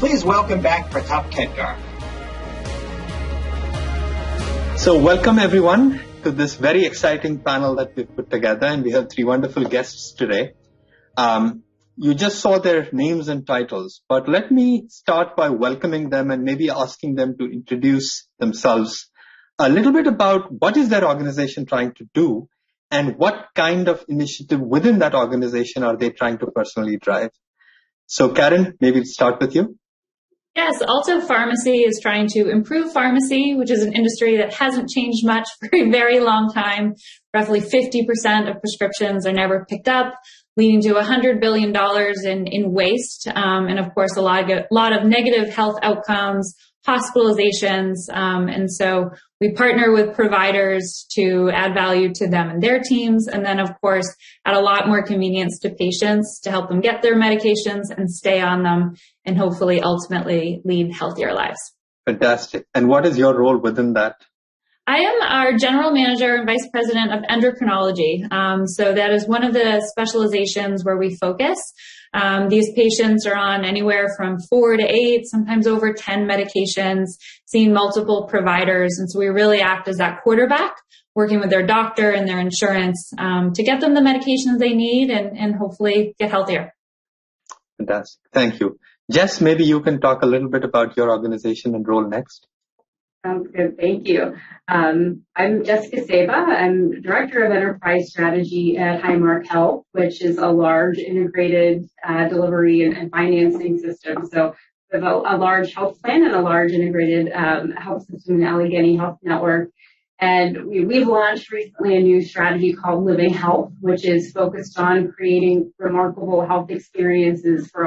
Please welcome back Pratap Kedgar. So welcome everyone to this very exciting panel that we've put together, and we have three wonderful guests today. You just saw their names and titles, but let me start by welcoming them and maybe asking them to introduce themselves a little bit about what is their organization trying to do and what kind of initiative within that organization are they trying to personally drive. So Karen, maybe start with you. Yes, Alto Pharmacy is trying to improve pharmacy, which is an industry that hasn't changed much for a very long time. Roughly 50% of prescriptions are never picked up, leading to $100 billion in waste, and of course a lot of negative health outcomes, hospitalizations, and so we partner with providers to add value to them and their teams, and then of course add a lot more convenience to patients to help them get their medications and stay on them, and hopefully ultimately lead healthier lives. Fantastic. And what is your role within that? I am our general manager and vice president of endocrinology. So that is one of the specializations where we focus. These patients are on anywhere from 4 to 8, sometimes over 10 medications, seeing multiple providers. And so we really act as that quarterback, working with their doctor and their insurance to get them the medications they need and hopefully get healthier. Fantastic. Thank you. Jess, maybe you can talk a little bit about your organization and role next. Sounds good. Thank you. I'm Jessica Seba. I'm Director of Enterprise Strategy at Virta Health, which is a large integrated delivery and financing system. So we have a large health plan and a large integrated health system in the Allegheny Health Network. And we've launched recently a new strategy called Living Health, which is focused on creating remarkable health experiences for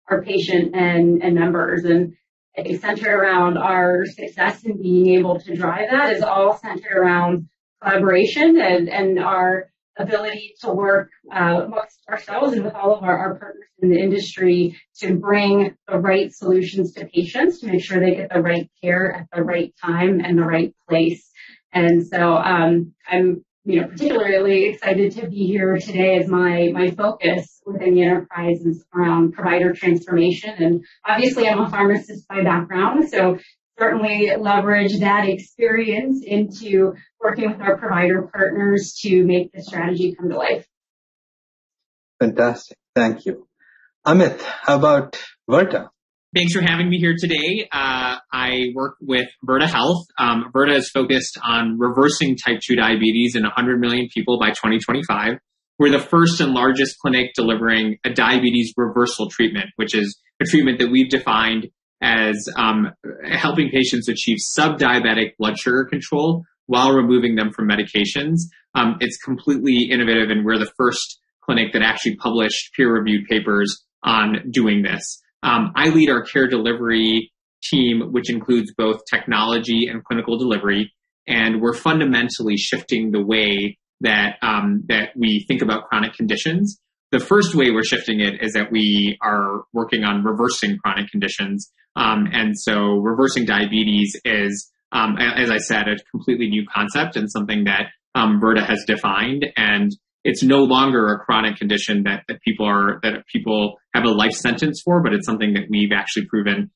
our patient and members. And it's centered around our success in being able to drive that is all centered around collaboration and our ability to work amongst ourselves and with all of our partners in the industry to bring the right solutions to patients to make sure they get the right care at the right time and the right place. And so I'm particularly excited to be here today as my focus within the enterprise is around provider transformation. And obviously I'm a pharmacist by background, so certainly leverage that experience into working with our provider partners to make the strategy come to life. Fantastic. Thank you. Amit, how about Virta? Thanks for having me here today. I work with Virta Health. Virta is focused on reversing type 2 diabetes in 100 million people by 2025. We're the first and largest clinic delivering a diabetes reversal treatment, which is a treatment that we've defined as helping patients achieve sub-diabetic blood sugar control while removing them from medications. It's completely innovative, and we're the first clinic that actually published peer-reviewed papers on doing this. I lead our care delivery team, which includes both technology and clinical delivery, and we're fundamentally shifting the way that we think about chronic conditions. The first way we're shifting it is that we are working on reversing chronic conditions, and so reversing diabetes is, as I said, a completely new concept and something that Virta has defined, and it's no longer a chronic condition that people have a life sentence for, but it's something that we've actually proven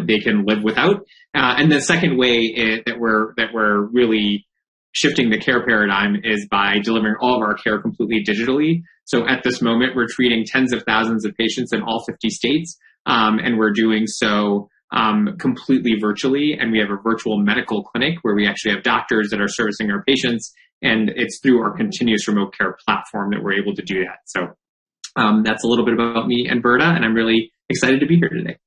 they can live without. And the second way that we're really shifting the care paradigm is by delivering all of our care completely digitally. So at this moment, we're treating tens of thousands of patients in all 50 states, and we're doing so completely virtually. And we have a virtual medical clinic where we actually have doctors that are servicing our patients. And it's through our continuous remote care platform that we're able to do that. So that's a little bit about me and Virta, and I'm really excited to be here today.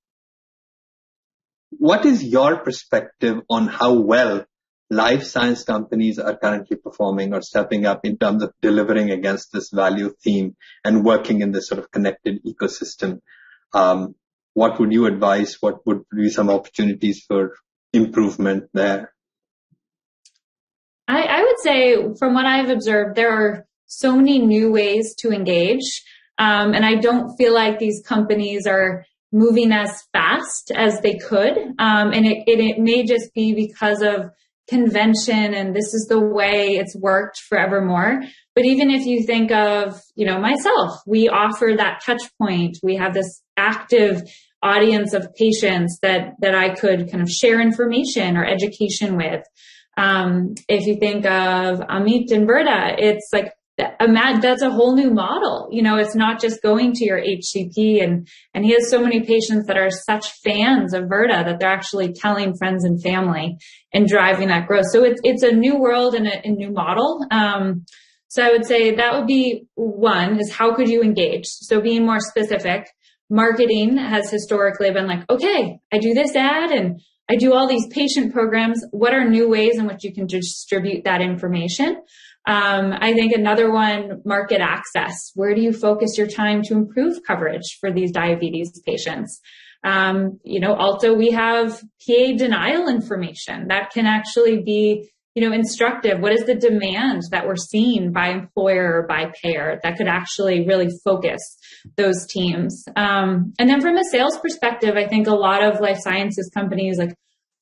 What is your perspective on how well life science companies are currently performing or stepping up in terms of delivering against this value theme and working in this sort of connected ecosystem? What would you advise? What would be some opportunities for improvement there? I would say, from what I've observed, there are so many new ways to engage. And I don't feel like these companies are moving as fast as they could. And it may just be because of convention and this is the way it's worked forevermore. But even if you think of, myself, we offer that touch point. We have this active audience of patients that I could kind of share information or education with. If you think of Amit and Virta, it's like, that's a whole new model. It's not just going to your HCP and he has so many patients that are such fans of Virta that they're actually telling friends and family and driving that growth. So it's a new world and a new model. So I would say that would be one, is how could you engage? So being more specific, marketing has historically been like, okay, I do this ad and I do all these patient programs. What are new ways in which you can distribute that information? I think another one, market access. Where do you focus your time to improve coverage for these diabetes patients? Also we have PA denial information that can actually be, instructive. What is the demand that we're seeing by employer or by payer that could actually really focus those teams? And then from a sales perspective, I think a lot of life sciences companies let's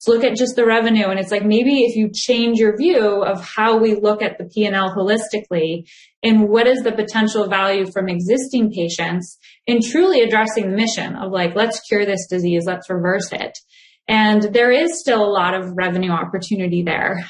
look at just the revenue. And it's like, maybe if you change your view of how we look at the P&L holistically and what is the potential value from existing patients and truly addressing the mission of let's cure this disease, let's reverse it. And there is still a lot of revenue opportunity there,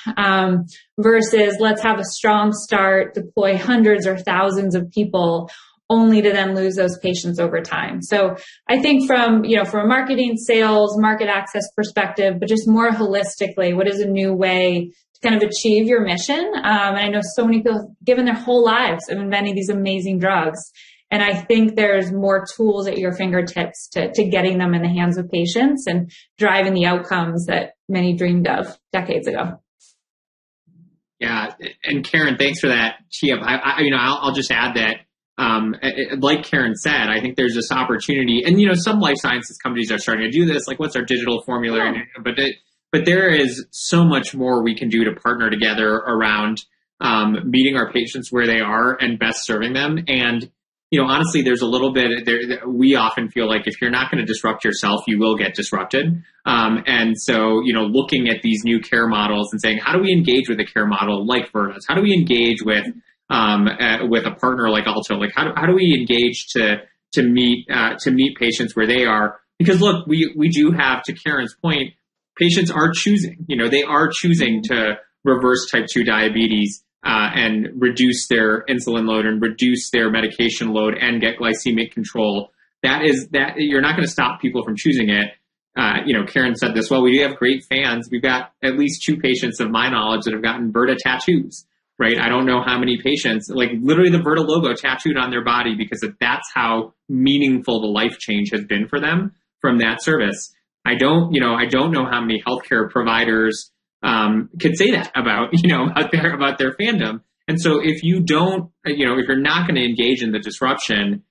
versus let's have a strong start, deploy hundreds or thousands of people only to then lose those patients over time. So I think from a marketing, sales, market access perspective, but just more holistically, what is a new way to kind of achieve your mission? And I know so many people have given their whole lives of inventing these amazing drugs. And I think there's more tools at your fingertips to getting them in the hands of patients and driving the outcomes that many dreamed of decades ago. Yeah. And Karen, thanks for that tee-up. I'll just add that, like Karen said, I think there's this opportunity, and some life sciences companies are starting to do this. Like, what's our digital formula? Yeah. But there is so much more we can do to partner together around meeting our patients where they are and best serving them. And honestly, there's a little bit there. We often feel like if you're not going to disrupt yourself, you will get disrupted. And so, looking at these new care models and saying, how do we engage with a care model like Virta's? How do we engage with a partner like Alto? Like, how do we engage to meet patients where they are? Because look, we do have, to Karen's point, patients are choosing. They are choosing to reverse type 2 diabetes and reduce their insulin load and reduce their medication load and get glycemic control. That you're not going to stop people from choosing it. Karen said this well. We do have great fans. We've got at least 2 patients of my knowledge that have gotten Virta tattoos. Right? I don't know how many patients, like literally the Virta logo tattooed on their body, because that's how meaningful the life change has been for them from that service. I don't know how many healthcare providers could say that about their fandom. And so if you don't, if you're not going to engage in the disruption,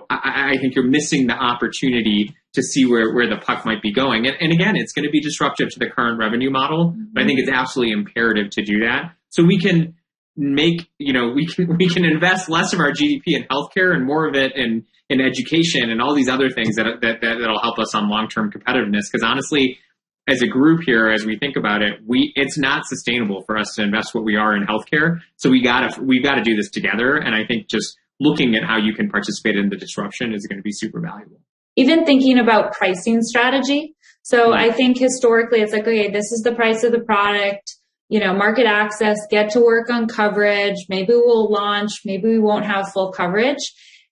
I think you're missing the opportunity to see where the puck might be going. And again, it's going to be disruptive to the current revenue model, but I think it's absolutely imperative to do that. So we can make, we can invest less of our GDP in healthcare and more of it in education and all these other things that'll help us on long-term competitiveness. Because honestly, as a group here, as we think about it, it's not sustainable for us to invest what we are in healthcare. So we've got to do this together. And I think just looking at how you can participate in the disruption is going to be super valuable. Even thinking about pricing strategy. So I think historically it's like, okay, this is the price of the product, market access, get to work on coverage. Maybe we'll launch, maybe we won't have full coverage.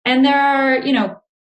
And there are,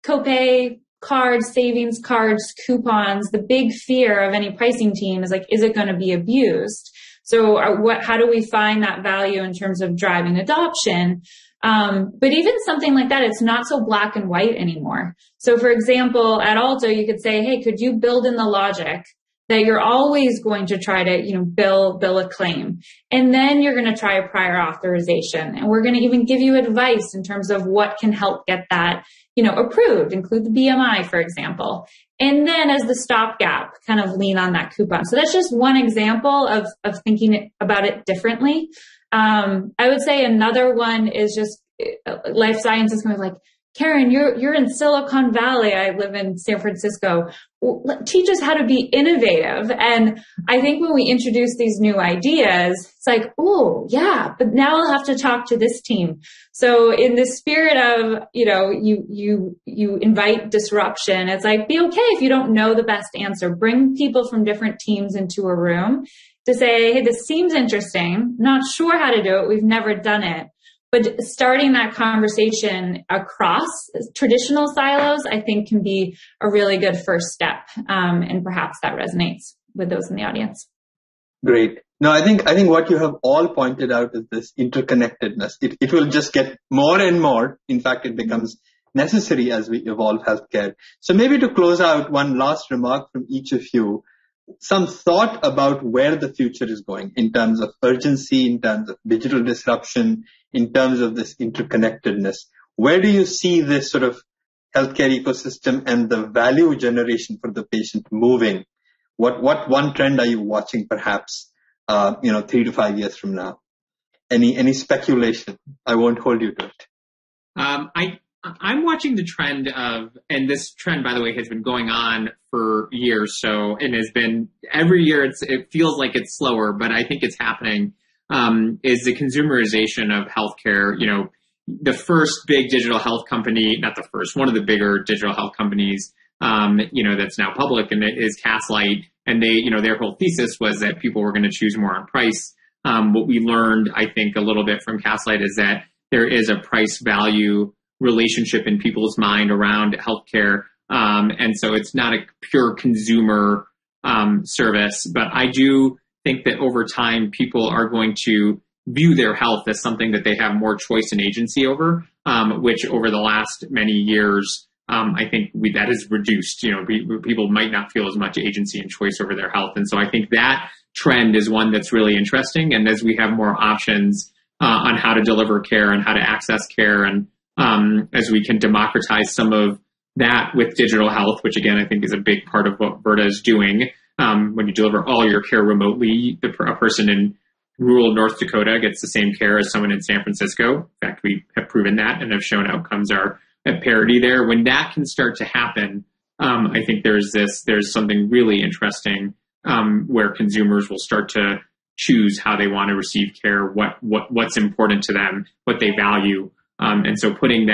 copay cards, savings cards, coupons. The big fear of any pricing team is like, is it going to be abused? So how do we find that value in terms of driving adoption? But even something like that, it's not so black and white anymore. So for example, at Alto, you could say, hey, could you build in the logic that you're always going to try to, bill a claim. And then you're going to try a prior authorization. And we're going to even give you advice in terms of what can help get that, approved, include the BMI, for example. And then as the stopgap, kind of lean on that coupon. So that's just one example of thinking about it differently. I would say another one is just life sciences kind of like, Karen, you're in Silicon Valley. I live in San Francisco. Teach us how to be innovative. And I think when we introduce these new ideas, it's like, oh yeah, but now I'll have to talk to this team. So in the spirit of, you invite disruption, it's like, be okay if you don't know the best answer. Bring people from different teams into a room to say, hey, this seems interesting. Not sure how to do it. We've never done it. But starting that conversation across traditional silos, I think, can be a really good first step. And perhaps that resonates with those in the audience. Great. No, I think what you have all pointed out is this interconnectedness. It will just get more and more. In fact, it becomes necessary as we evolve healthcare. So maybe to close out, one last remark from each of you. Some thought about where the future is going in terms of urgency, in terms of digital disruption, in terms of this interconnectedness. Where do you see this sort of healthcare ecosystem and the value generation for the patient moving? What one trend are you watching perhaps, 3 to 5 years from now? Any speculation? I won't hold you to it. I'm watching the trend of, and this trend, by the way, has been going on for years. So, and has been every year. It feels like it's slower, but I think it's happening. Is the consumerization of healthcare? The first big digital health company, not the first, one of the bigger digital health companies, that's now public, and it is Gaslight. And they, their whole thesis was that people were going to choose more on price. What we learned, I think, a little bit from Gaslight is that there is a price value relationship in people's mind around healthcare. And so it's not a pure consumer service, but I do think that over time, people are going to view their health as something that they have more choice and agency over, which over the last many years, I think that is reduced. People might not feel as much agency and choice over their health. And so I think that trend is one that's really interesting. And as we have more options on how to deliver care and how to access care, and as we can democratize some of that with digital health, which again, I think is a big part of what Virta is doing. When you deliver all your care remotely, a person in rural North Dakota gets the same care as someone in San Francisco. In fact, we have proven that and have shown outcomes are at parity there. When that can start to happen, I think there's something really interesting where consumers will start to choose how they want to receive care, what's important to them, what they value. And so putting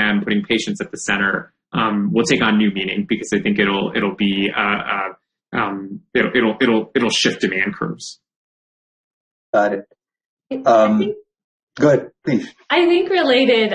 patients at the center will take on new meaning, because I think it'll shift demand curves. Got it. Go ahead, please. I think related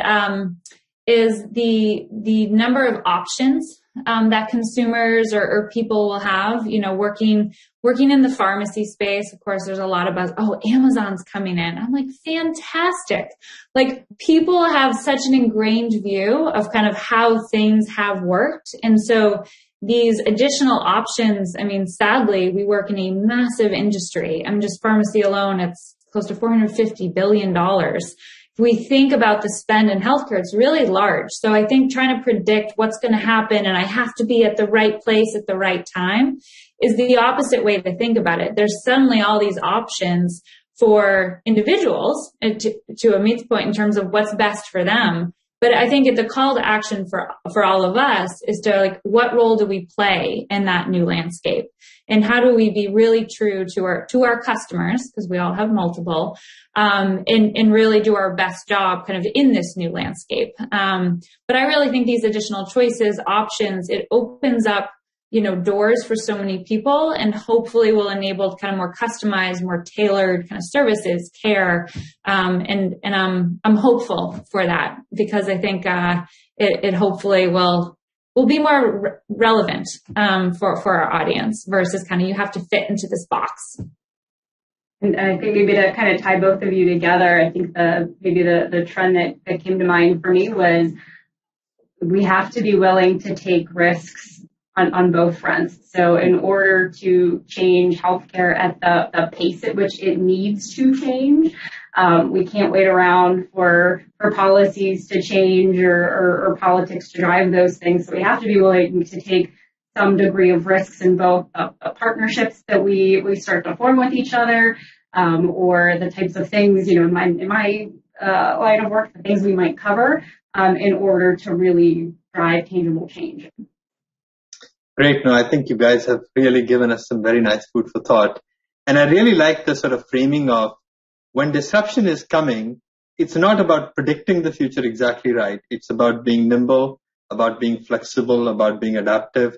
is the number of options that consumers or people will have, working in the pharmacy space. Of course, there's a lot of buzz. Oh, Amazon's coming in. I'm like, fantastic. Like, people have such an ingrained view of kind of how things have worked. And so these additional options, sadly, we work in a massive industry. Just pharmacy alone, it's close to $450 billion. If we think about the spend in healthcare, it's really large. So I think trying to predict what's going to happen and I have to be at the right place at the right time is the opposite way to think about it. There's suddenly all these options for individuals, to Amit's point, in terms of what's best for them. But I think the call to action for all of us is to, what role do we play in that new landscape? And how do we be really true to our customers, because we all have multiple, and really do our best job kind of in this new landscape. But I really think these additional choices, options, it opens up, doors for so many people, and hopefully will enable kind of more customized, more tailored kind of services, care. And I'm hopeful for that, because I think, it hopefully will be more relevant, for our audience versus kind of, you have to fit into this box. And I think maybe to kind of tie both of you together, I think the trend that came to mind for me was we have to be willing to take risks on both fronts. So in order to change healthcare at the pace at which it needs to change, we can't wait around for policies to change or politics to drive those things. So we have to be willing to take some degree of risks in both partnerships that we start to form with each other, or the types of things, in my line of work, the things we might cover in order to really drive tangible change. Great. No, I think you guys have really given us some very nice food for thought. And I really like the sort of framing of when disruption is coming, it's not about predicting the future exactly right. It's about being nimble, about being flexible, about being adaptive,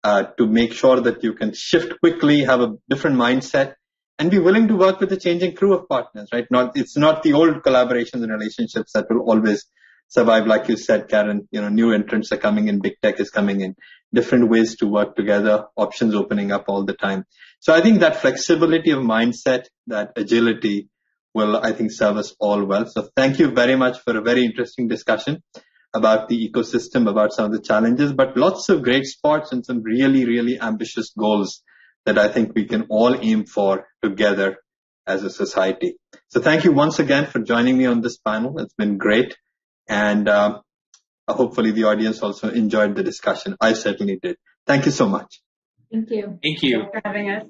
to make sure that you can shift quickly, have a different mindset, and be willing to work with a changing crew of partners, right? It's not the old collaborations and relationships that will always survive. Like you said, Karen, new entrants are coming in, big tech is coming in, different ways to work together, options opening up all the time. So I think that flexibility of mindset, that agility will, I think, serve us all well. So thank you very much for a very interesting discussion about the ecosystem, about some of the challenges, but lots of great spots and some really, really ambitious goals that I think we can all aim for together as a society. So thank you once again for joining me on this panel. It's been great. And hopefully the audience also enjoyed the discussion. I certainly did. Thank you so much. Thank you. Thank you. Thanks for having us.